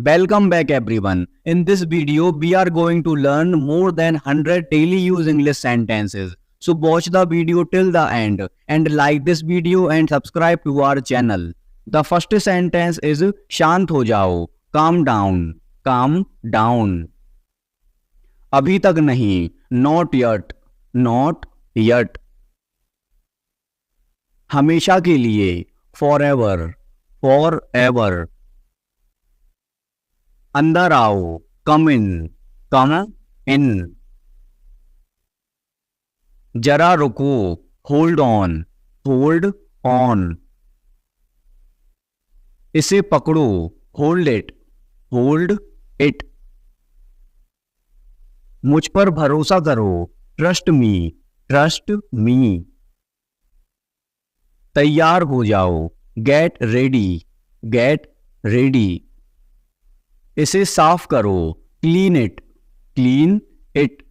Welcome back everyone. In this video, we are going to learn more than 100 daily use English sentences. So watch the video till the end and like this video and subscribe to our channel. The first sentence is शांत हो जाओ, calm down, calm down. अभी तक नहीं, not yet, not yet. हमेशा के लिए, forever, forever. अंदर आओ, कम इन. जरा रुको, होल्ड ऑन. इसे पकड़ो, होल्ड इट. मुझ पर भरोसा करो, ट्रस्ट मी. तैयार हो जाओ, गेट रेडी. इसे साफ करो, क्लीन इट.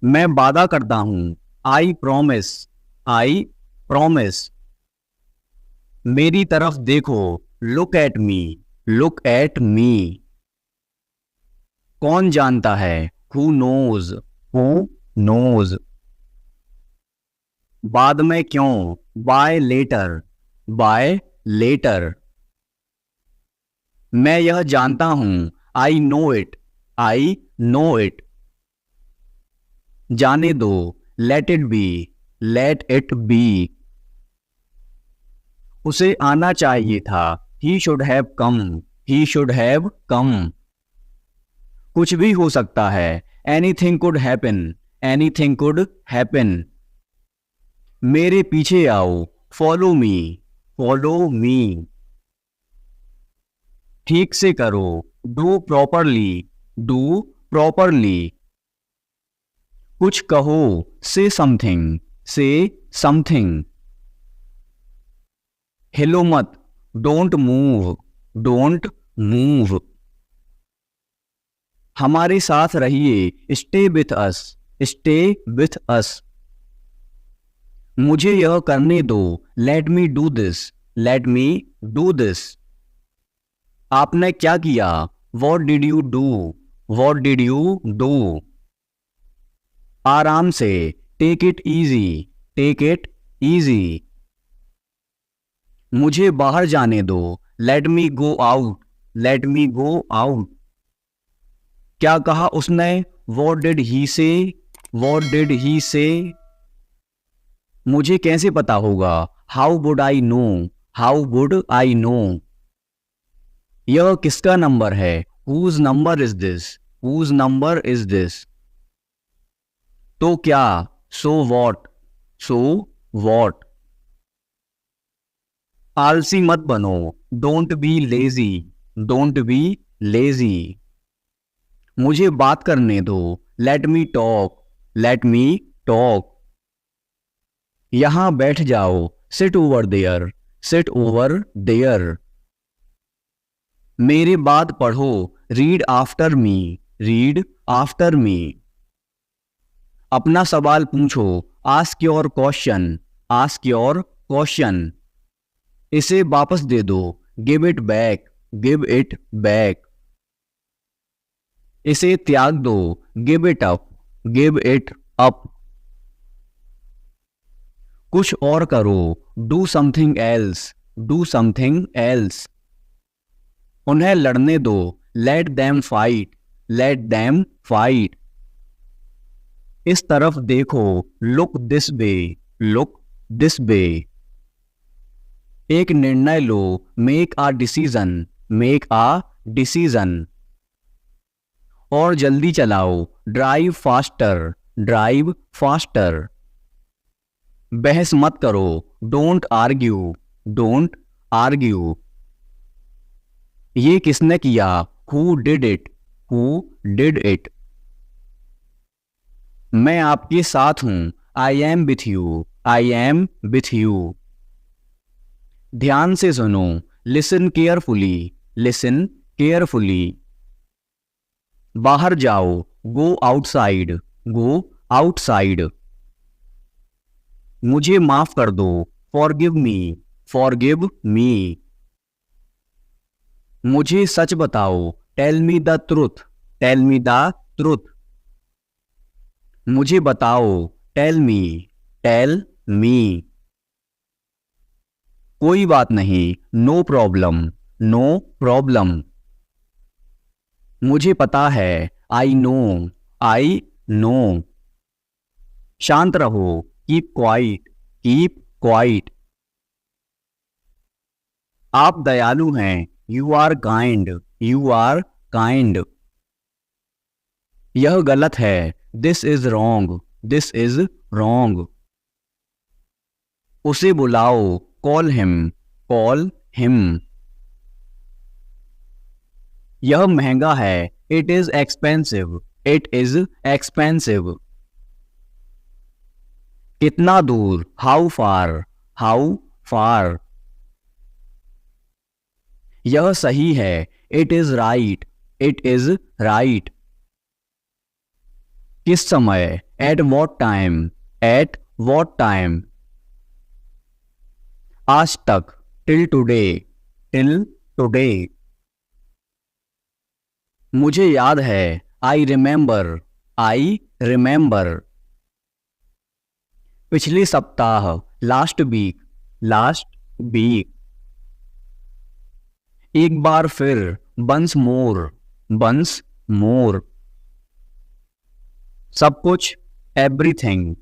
मैं वादा करता हूं, आई प्रॉमिस. मेरी तरफ देखो, लुक एट मी. कौन जानता है, हु नोज. बाद में क्यों, बाय लेटर. मैं यह जानता हूं, आई नो इट. जाने दो, लेट इट बी. उसे आना चाहिए था, ही शुड हैव कम. कुछ भी हो सकता है, एनीथिंग कुड हैपन. मेरे पीछे आओ, फॉलो मी. ठीक से करो, डू प्रॉपरली. कुछ कहो, से समथिंग. हिलो मत, डोंट मूव. हमारे साथ रहिए, स्टे विथ अस. मुझे यह करने दो, लेट मी डू दिस. आपने क्या किया, वॉट डिड यू डू. आराम से, टेक इट इजी. मुझे बाहर जाने दो, लेट मी गो आउट. क्या कहा उसने, वॉट डिड ही से. मुझे कैसे पता होगा, हाउ वुड आई नो. यह किसका नंबर है, whose number is this. तो क्या, so what. आलसी मत बनो, don't be lazy. मुझे बात करने दो, let me talk. यहां बैठ जाओ, sit over there. मेरे बाद पढ़ो, रीड आफ्टर मी. अपना सवाल पूछो, आस्क योर क्वेश्चन. इसे वापस दे दो, गिव इट बैक. इसे त्याग दो, गिव इट अप. कुछ और करो, डू समथिंग एल्स. उन्हें लड़ने दो, लेट देम फाइट. इस तरफ देखो, लुक दिस वे. एक निर्णय लो, मेक आ डिसीजन. और जल्दी चलाओ, ड्राइव फास्टर. बहस मत करो, डोंट आर्ग्यू. ये किसने किया, हु डिड इट. मैं आपके साथ हूं, आई एम विथ यू. ध्यान से सुनो, लिसन केयरफुली. बाहर जाओ, गो आउटसाइड. मुझे माफ कर दो, फॉरगिव मी. मुझे सच बताओ, tell me the truth, tell me the truth. मुझे बताओ, टेल मी, टेल मी। कोई बात नहीं, नो प्रॉब्लम, नो प्रॉब्लम। मुझे पता है, आई नो, आई नो। शांत रहो, कीप क्वाइट, कीप क्वाइट। आप दयालु हैं, you are kind, you are kind. यह गलत है, this is wrong, this is wrong. उसे बुलाओ, कॉल हिम, कॉल हिम। यह महंगा है, it is expensive, it is expensive. कितना दूर, हाउ फार, हाउ फार। यह सही है, it is right, it is right. किस समय, at what time, at what time. आज तक, टिल टुडे, टिल टुडे। मुझे याद है, आई रिमेंबर, आई रिमेंबर। पिछले सप्ताह, लास्ट वीक, लास्ट वीक। एक बार फिर, वंस मोर, वंस मोर। सब कुछ, एवरीथिंग,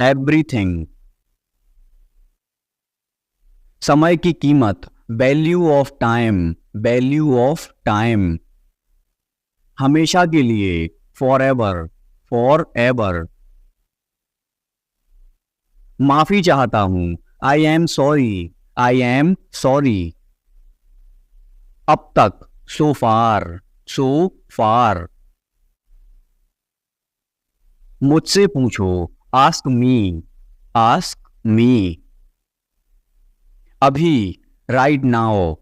एवरीथिंग। समय की कीमत, value of time, value of time. हमेशा के लिए, फॉर एवर, फॉर एवर। माफी चाहता हूं, I am sorry, I am sorry. अब तक, सो फार, सो फार। मुझसे पूछो, आस्क मी, आस्क मी। अभी, राइट नाउ,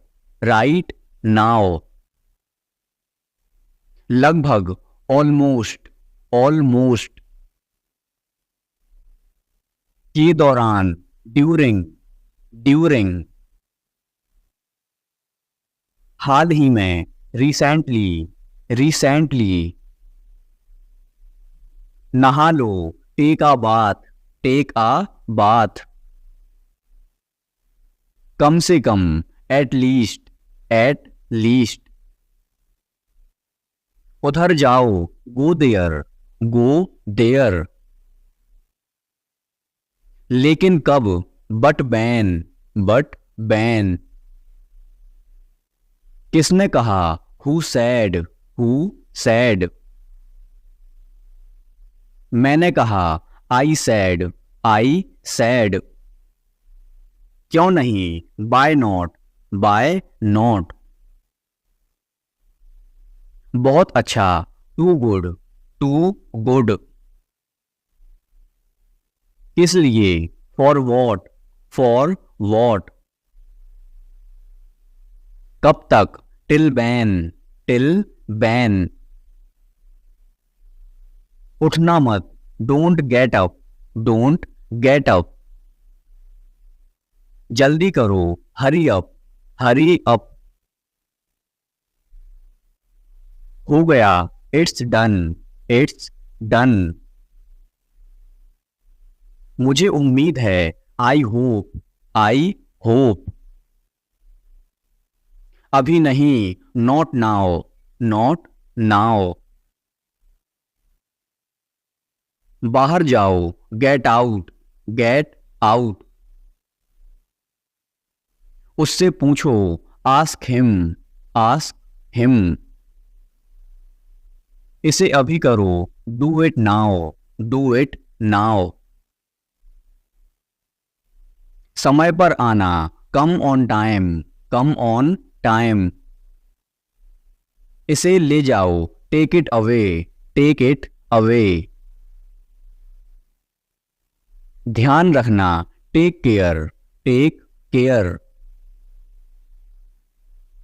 राइट नाउ। लगभग, ऑलमोस्ट, ऑलमोस्ट। के दौरान, ड्यूरिंग, ड्यूरिंग। हाल ही में, रिसेंटली, रिसेंटली। नहा लो, टेक आ बाथ, टेक आ बाथ। कम से कम, एट लीस्ट, एट लीस्ट। उधर जाओ, गो देयर, गो देयर। लेकिन कब, बट बैन, बट बैन। किसने कहा, हु सैड, हु सैड। मैंने कहा, आई सैड, आई सैड। क्यों नहीं, बाय नॉट, बाय नॉट। बहुत अच्छा, टू गुड, टू गुड। किस लिए, फॉर वॉट, फॉर वॉट। कब तक, टिल बैन, टिल बैन। उठना मत, don't get up, don't get up. जल्दी करो, हरी अप, हरी अप। हो गया, इट्स डन, इट्स डन। मुझे उम्मीद है, आई होप, आई होप। अभी नहीं, नॉट नाउ, नॉट नाउ। बाहर जाओ, गेट आउट, गेट आउट। उससे पूछो, आस्क हिम, आस्क हिम। इसे अभी करो, do it now, do it now. समय पर आना, come on time, come on time. इसे ले जाओ, take it away, take it away. ध्यान रखना, टेक केयर, टेक केयर।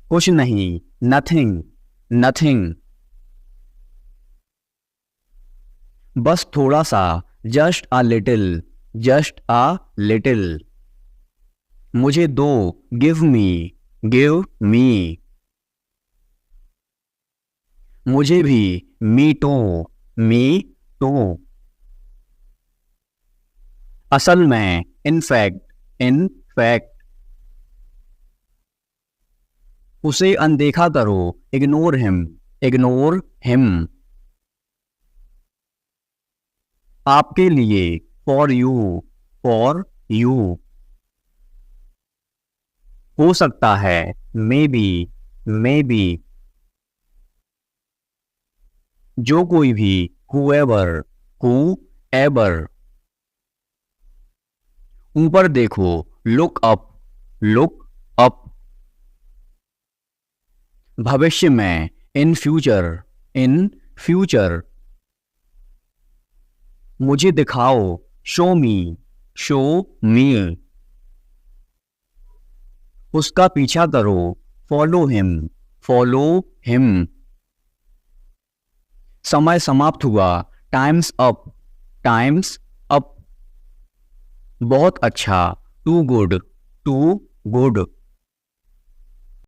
कुछ नहीं, नथिंग, नथिंग। बस थोड़ा सा, just a little, just a little. मुझे दो, गिव मी, गिव मी। मुझे भी, मी टू, मी टू। असल में, इन फैक्ट। उसे अनदेखा करो, इग्नोर हिम। आपके लिए, फॉर यू। हो सकता है, मे बी। जो कोई भी, whoever, ऊपर देखो, लुक अप। भविष्य में, इन फ्यूचर। मुझे दिखाओ, शो मी। उसका पीछा करो, फॉलो हिम। समय समाप्त हुआ, टाइम्स अप। बहुत अच्छा, टू गुड।